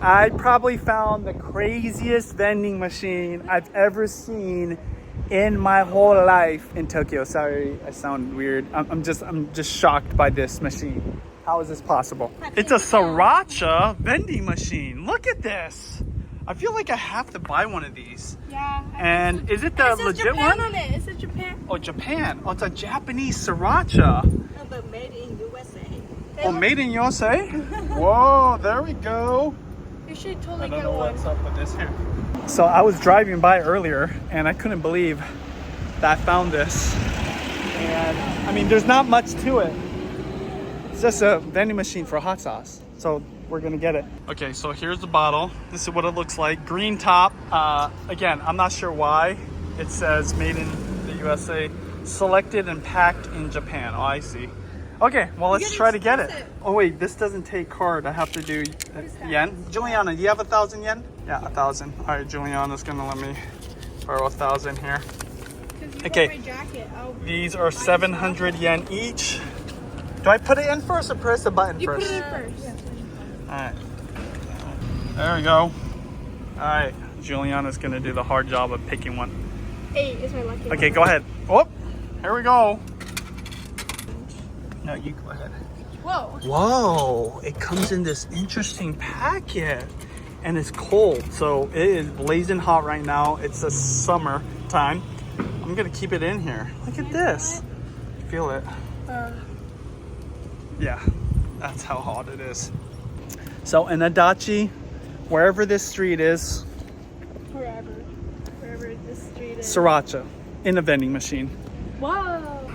I probably found the craziest vending machine I've ever seen in my whole life in Tokyo. Sorry, I sound weird. I'm just shocked by this machine. How is this possible? It's a Sriracha vending machine. Look at this. I feel like I have to buy one of these. Yeah. And is it the legit Japan one? on it. It says Japan. Oh, Japan. Oh, it's a Japanese Sriracha. No, but made in USA. Oh, made in USA? Whoa, there we go. You should totally I don't get know one. what's up with this here. So I was driving by earlier and I couldn't believe that I found this. And I mean, there's not much to it. It's just a vending machine for hot sauce. So we're gonna get it. Okay, so here's the bottle. This is what it looks like. Green top. Again, I'm not sure why it says made in the USA. Selected and packed in Japan. Oh, I see. Okay, well, let's try to get it. Oh wait, this doesn't take card. I have to do yen. Juliana, do you have 1,000 yen? Yeah, 1,000. All right, Juliana's gonna let me borrow 1,000 here. Okay, these are 700 yen each. Do I put it in first or press the button first? You put it in first. All right, there we go. All right, Juliana's gonna do the hard job of picking one. 8 is my lucky one. Okay, go ahead. Oh, here we go. No, you go ahead. Whoa. Whoa, it comes in this interesting packet and it's cold. So it is blazing hot right now. It's a summer time. I'm gonna keep it in here. Look at this. Feel it. Yeah, that's how hot it is. So in Adachi, wherever this street is, Wherever this street is. Sriracha in a vending machine. Whoa.